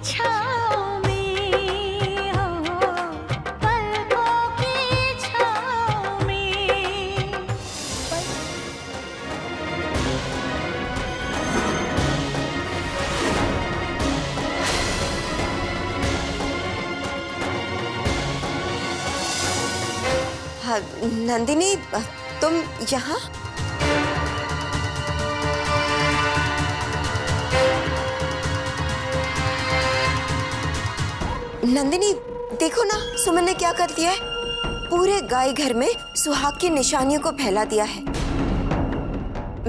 छाँव में हो, पलकों की छाँव में। हाँ, नंदिनी, तुम यहाँ? नंदिनी, देखो ना, सुमन ने क्या कर दिया है। पूरे गाय घर में सुहाग की निशानियों को फैला दिया है।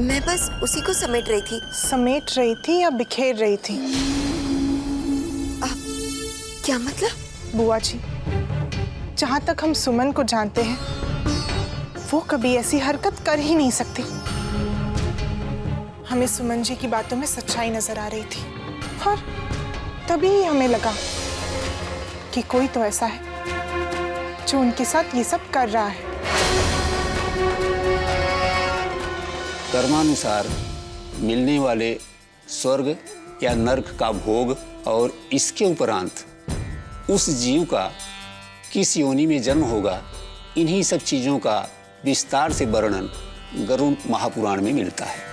मैं बस उसी को समेट रही थी। समेट रही थी या बिखेर रही थी? क्या मतलब? बुआ जी, जहाँ तक हम सुमन को जानते हैं, वो कभी ऐसी हरकत कर ही नहीं सकती। हमें सुमन जी की बातों में सच्चाई नजर आ रही थी और तभी हमें लगा कि कोई तो ऐसा है जो उनके साथ ये सब कर रहा है। कर्मानुसार मिलने वाले स्वर्ग या नर्क का भोग और इसके उपरांत उस जीव का किस योनि में जन्म होगा, इन्हीं सब चीजों का विस्तार से वर्णन गरुड़ महापुराण में मिलता है।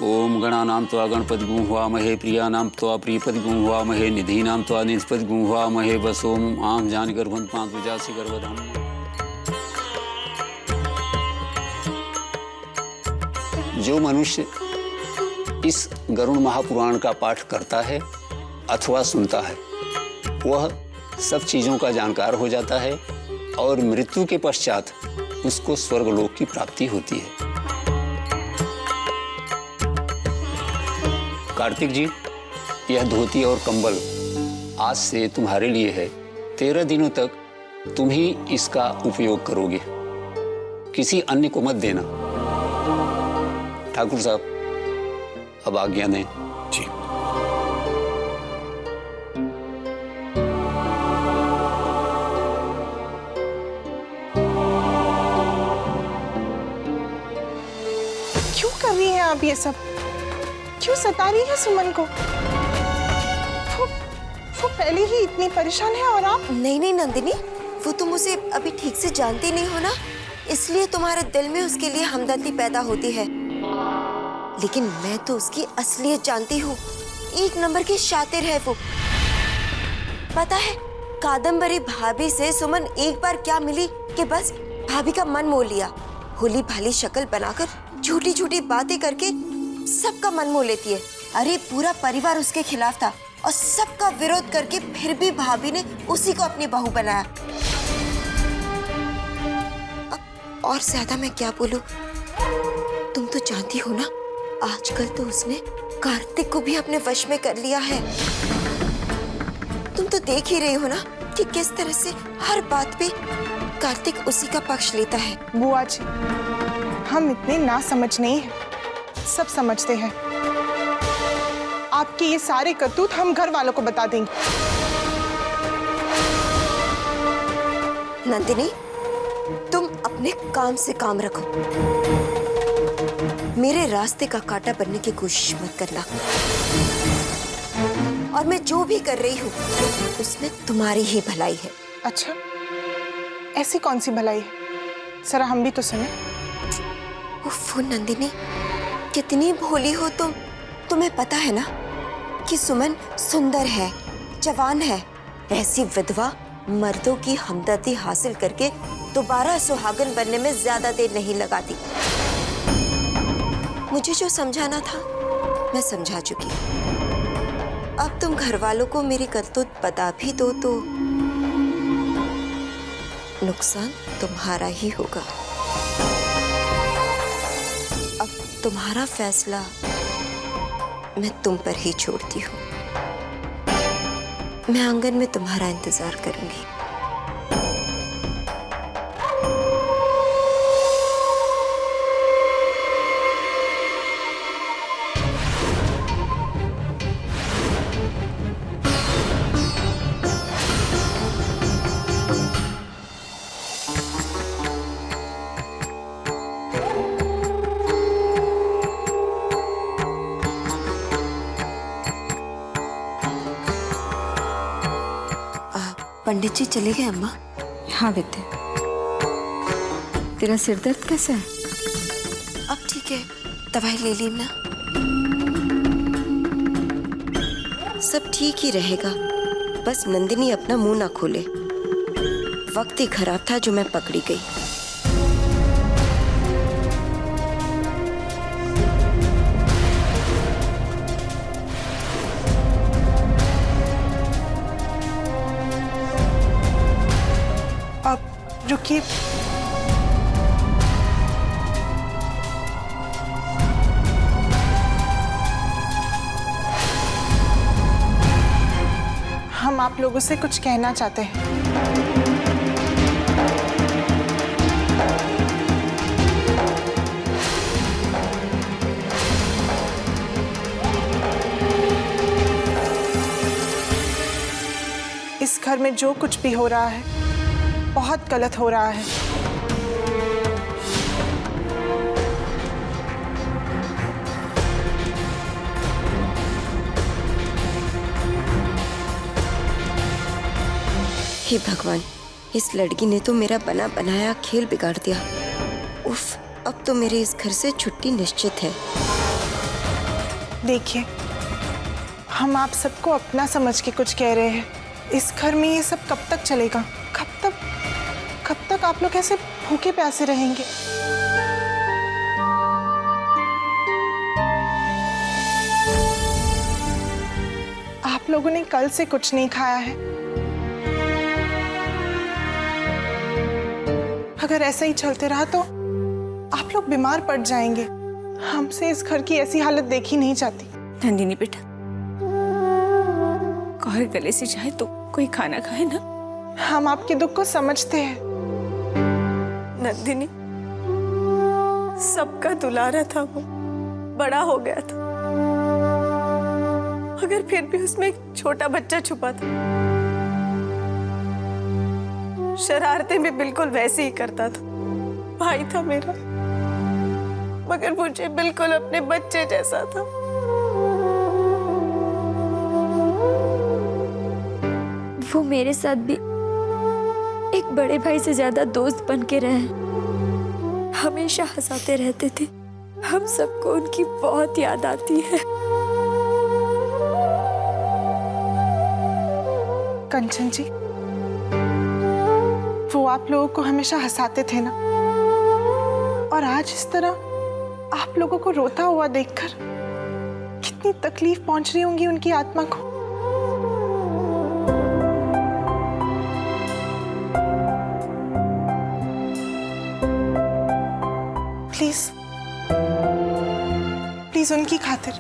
ओम गणानां त्वा गणपति गुंहवामहे, प्रियानां त्वा प्रियपति गुंहवामहे, निधीनां त्वा निधिपति गुंहवामहे, वसोम आम जान गर्भं पांच विजासी गर्भधाम। जो मनुष्य इस गरुड़ महापुराण का पाठ करता है अथवा सुनता है, वह सब चीजों का जानकार हो जाता है और मृत्यु के पश्चात उसको स्वर्गलोक की प्राप्ति होती है। कार्तिक जी, यह धोती और कंबल आज से तुम्हारे लिए है। 13 दिनों तक तुम ही इसका उपयोग करोगे, किसी अन्य को मत देना। ठाकुर साहब, अब आज्ञा दें। जी। क्यों कर रही हैं आप ये सब? क्यों सता रही है सुमन को? वो पहले ही इतनी परेशान है और आप? नहीं नहीं नंदिनी, वो तुम उसे अभी ठीक से जानती नहीं हो ना, इसलिए तुम्हारे दिल में उसके लिए हमदर्दी पैदा होती है। लेकिन मैं तो उसकी असलियत जानती हूँ। एक नंबर की शातिर है वो। पता है, कादम्बरी भाभी से सुमन एक बार क्या मिली कि बस भाभी का मन मोह लिया। भोली भाली शक्ल बनाकर झूठी झूठी बातें करके सबका मन मोह लेती है। अरे पूरा परिवार उसके खिलाफ था और सबका विरोध करके फिर भी भाभी ने उसी को अपनी बहू बनाया। और ज्यादा मैं क्या बोलूं, तुम तो जानती हो ना, आजकल तो उसने कार्तिक को भी अपने वश में कर लिया है। तुम तो देख ही रही हो ना कि किस तरह से हर बात पे कार्तिक उसी का पक्ष लेता है। बुआ जी, हम इतने ना समझ नहीं हैं, सब समझते हैं। आपके ये सारे करतूत हम घर वालों को बता देंगे। नंदिनी, तुम अपने काम से काम रखो। मेरे रास्ते का कांटा बनने की कोशिश मत करना। और मैं जो भी कर रही हूँ उसमें तुम्हारी ही भलाई है। अच्छा, ऐसी कौन सी भलाई है? जरा हम भी तो सुने। उफ नंदिनी, कितनी भोली हो तुम। तुम्हें पता है ना कि सुमन सुंदर है, जवान है। ऐसी विधवा मर्दों की हमदर्दी हासिल करके दोबारा सुहागन बनने में ज्यादा देर नहीं लगाती। मुझे जो समझाना था मैं समझा चुकी। अब तुम घर वालों को मेरी करतूत बता भी दो तो नुकसान तुम्हारा ही होगा। अब तुम्हारा फैसला मैं तुम पर ही छोड़ती हूँ। मैं आंगन में तुम्हारा इंतजार करूंगी। पंडित जी चले गए अम्मा? हाँ विद्या, तेरा सिर दर्द कैसा है? अब ठीक है, दवाई ले ली ना, सब ठीक ही रहेगा। बस नंदिनी अपना मुंह ना खोले। वक्त ही खराब था जो मैं पकड़ी गई। अब रुकिए, हम आप लोगों से कुछ कहना चाहते हैं। इस घर में जो कुछ भी हो रहा है बहुत गलत हो रहा है। हे भगवान, इस लड़की ने तो मेरा बना बनाया खेल बिगाड़ दिया। उफ, अब तो मेरे इस घर से छुट्टी निश्चित है। देखिए, हम आप सबको अपना समझ के कुछ कह रहे हैं। इस घर में ये सब कब तक चलेगा? कब तक आप लोग ऐसे भूखे प्यासे रहेंगे? आप लोगों ने कल से कुछ नहीं खाया है। अगर ऐसा ही चलते रहा तो आप लोग बीमार पड़ जाएंगे। हमसे इस घर की ऐसी हालत देखी नहीं जाती। नंदिनी बेटा, कौर गले से चाहे तो कोई खाना खाए ना। हम आपके दुख को समझते हैं। नंदिनी सबका दुलारा था, वो बड़ा हो गया था, मगर फिर भी उसमें एक छोटा बच्चा छुपा था। शरारतें भी बिल्कुल वैसे ही करता था। भाई था मेरा, मगर मुझे बिल्कुल अपने बच्चे जैसा था। वो मेरे साथ भी एक बड़े भाई से ज्यादा दोस्त बन के रहे। हमेशा हंसाते रहते थे। हम सबको उनकी बहुत याद आती है। कंचन जी, वो आप लोगों को हमेशा हंसाते थे ना, और आज इस तरह आप लोगों को रोता हुआ देखकर कितनी तकलीफ पहुंच रही होंगी उनकी आत्मा को। प्लीज उनकी खातिर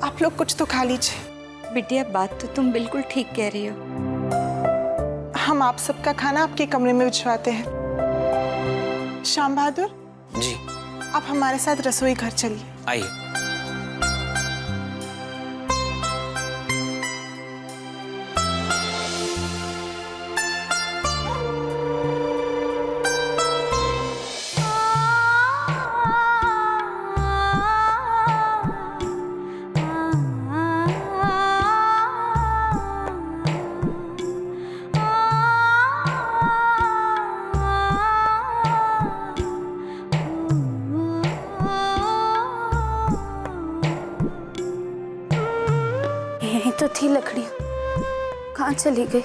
आप लोग कुछ तो खा लीजिए। बिटिया, बात तो तुम बिल्कुल ठीक कह रही हो। हम आप सबका खाना आपके कमरे में भिजवाते हैं। श्याम बहादुर जी, आप हमारे साथ रसोई घर चलिए। आइए। यही तो थी लकड़ी, कहाँ चली गई?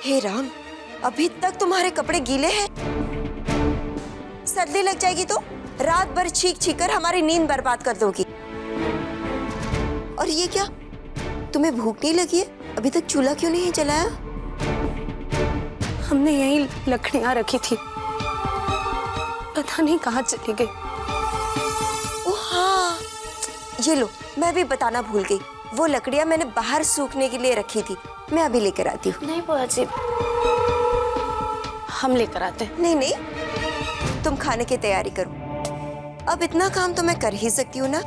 हे राम, अभी तक तुम्हारे कपड़े गीले हैं। सर्दी लग जाएगी तो रात भर छींक छींक कर हमारी नींद बर्बाद कर दोगी। और ये क्या, तुम्हें भूख नहीं लगी है? अभी तक चूल्हा क्यों नहीं जलाया? हमने यही लकड़ियां रखी थी, पता नहीं कहाँ चली गई। ओ हाँ, ये लो, मैं भी बताना भूल गई। वो लकड़ियां मैंने बाहर सूखने के लिए रखी थी। मैं अभी लेकर आती हूँ। नहीं बुआ जी, हम लेकर आते हैं। नहीं नहीं, तुम खाने की तैयारी करो, अब इतना काम तो मैं कर ही सकती हूँ ना।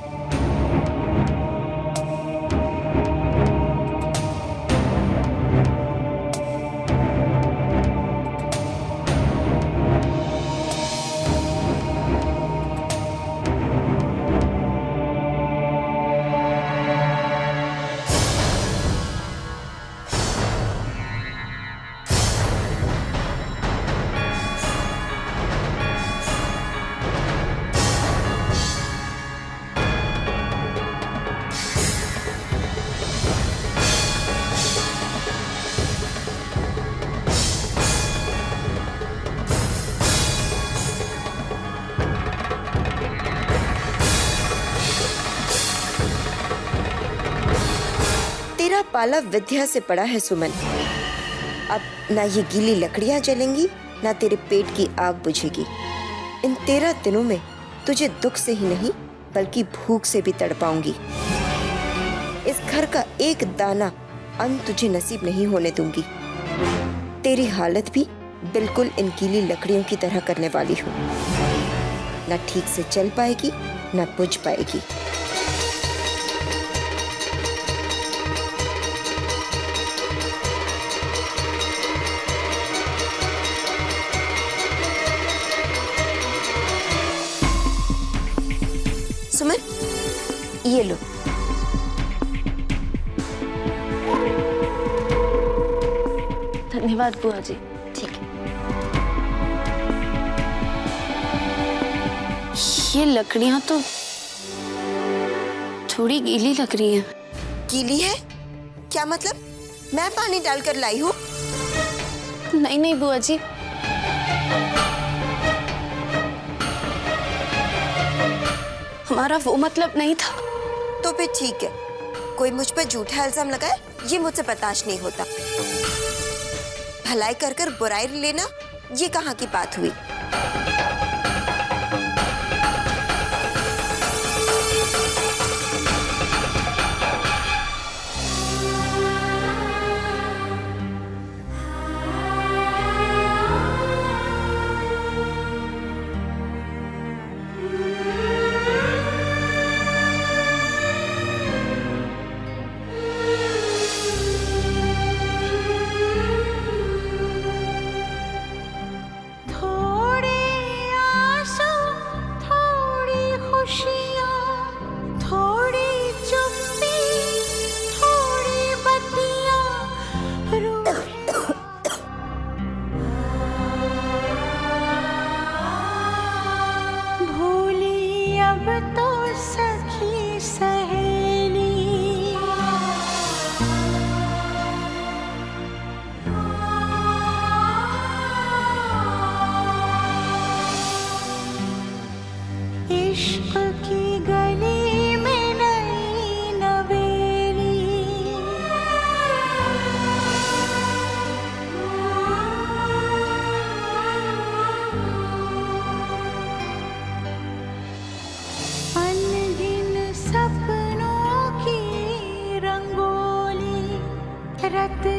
तेरा पाला विद्या से पड़ा है सुमन। अब ना ये गीली लकड़ियां जलेंगी, ना तेरे पेट की आग बुझेगी। इन 13 दिनों में तुझे दुख से ही नहीं बल्कि भूख से भी तड़पाऊंगी। इस घर का एक दाना अन्न तुझे नसीब नहीं होने दूंगी। तेरी हालत भी बिल्कुल इन गीली लकड़ियों की तरह करने वाली हूँ। ना ठीक से चल पाएगी, ना बुझ पाएगी। सुमन, ये लो। धन्यवाद बुआ जी। ठीक है। ये लकड़ियां तो थोड़ी गीली लग रही हैं। गीली है? क्या मतलब? मैं पानी डालकर लाई हूँ? नहीं नहीं बुआ जी, हमारा वो मतलब नहीं था। तो फिर ठीक है, कोई मुझ पर झूठा इल्जाम लगाए ये मुझसे बर्दाश्त नहीं होता। भलाई कर कर बुराई लेना ये कहाँ की बात हुई?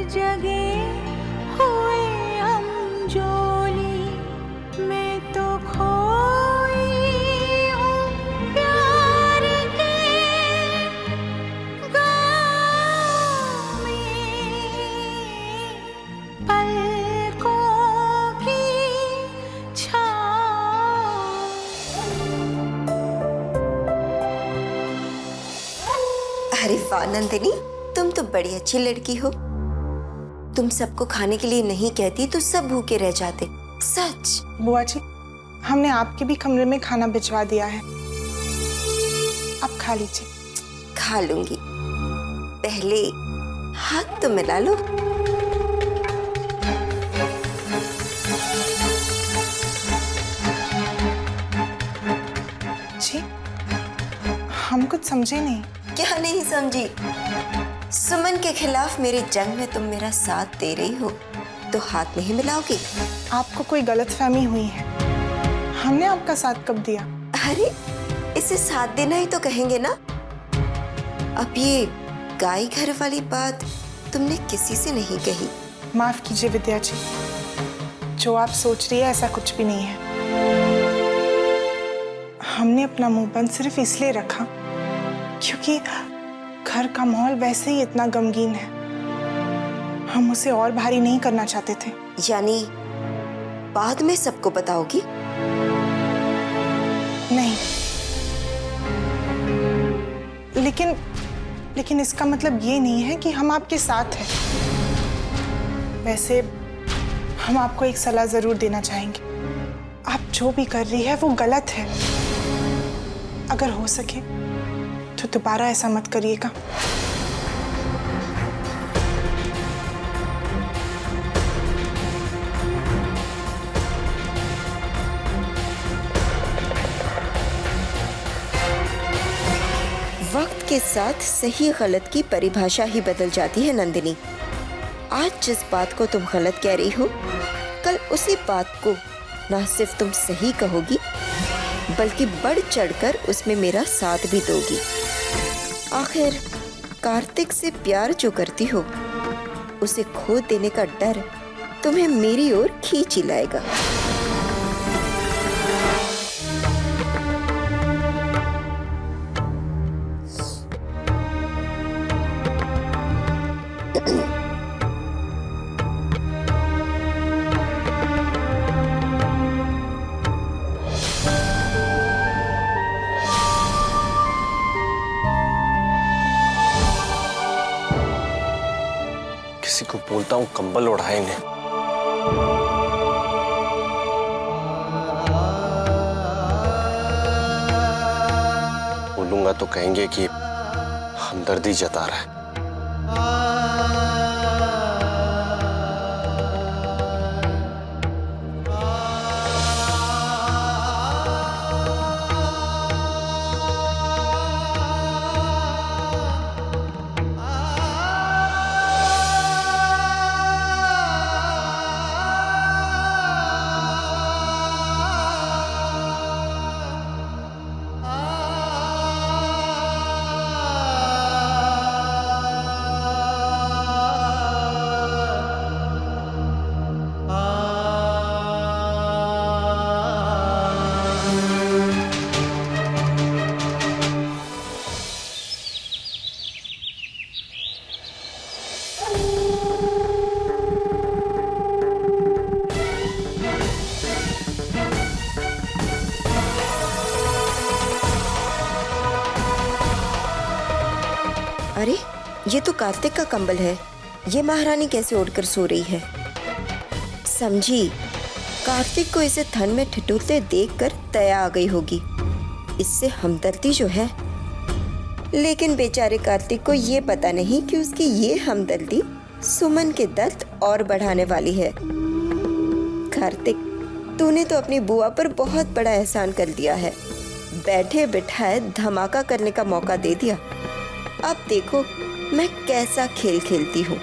जगे हुए हम जोली मैं तो खोई हूँ प्यार के गाँव में पलकों की छाँव। अरे वाह नंदिनी, तुम तो बड़ी अच्छी लड़की हो। तुम सबको खाने के लिए नहीं कहती तो सब भूखे रह जाते। सच। बुआ जी, हमने आपके भी कमरे में खाना भिजवा दिया है, आप खा लीजिए। खा लूंगी, पहले हाथ तो मिला लो। जी, हम कुछ समझे नहीं। क्या नहीं समझी? सुमन के खिलाफ मेरे जंग में तुम मेरा साथ दे रही हो तो हाथ नहीं मिलाओगी? आपको कोई गलतफहमी हुई है, हमने आपका साथ कब दिया? अरे इसे साथ देना ही तो कहेंगे ना। अब ये गाय घर वाली बात तुमने किसी से नहीं कही। माफ कीजिए विद्या जी, जो आप सोच रही है ऐसा कुछ भी नहीं है। हमने अपना मुंह बंद सिर्फ इसलिए रखा क्योंकि घर का माहौल वैसे ही इतना गमगीन है। हम उसे और भारी नहीं करना चाहते थे। यानी बाद में सबको बताओगी? नहीं, लेकिन इसका मतलब ये नहीं है कि हम आपके साथ हैं। वैसे हम आपको एक सलाह जरूर देना चाहेंगे। आप जो भी कर रही है वो गलत है। अगर हो सके तो दोबारा ऐसा मत करिएगा। वक्त के साथ सही गलत की परिभाषा ही बदल जाती है नंदिनी। आज जिस बात को तुम गलत कह रही हो, कल उसी बात को ना सिर्फ तुम सही कहोगी बल्कि बढ़ चढ़कर उसमें मेरा साथ भी दोगी। आखिर कार्तिक से प्यार जो करती हो, उसे खो देने का डर तुम्हें मेरी ओर खींच ही लाएगा। किसी को बोलता हूँ कंबल उड़ाए इन्हें। बोलूंगा तो कहेंगे कि हमदर्दी जता रहा है। अरे ये तो कार्तिक का कंबल है। ये महारानी कैसे ओढ़कर सो रही है? समझी, कार्तिक को इसे थन में ठिठुरते देखकर दया आ गई होगी। इससे हमदर्दी जो है, लेकिन बेचारे कार्तिक को ये पता नहीं कि उसकी ये हमदर्दी सुमन के दर्द और बढ़ाने वाली है। कार्तिक, तूने तो अपनी बुआ पर बहुत बड़ा एहसान कर दिया है। बैठे बिठाए धमाका करने का मौका दे दिया। अब देखो मैं कैसा खेल खेलती हूँ।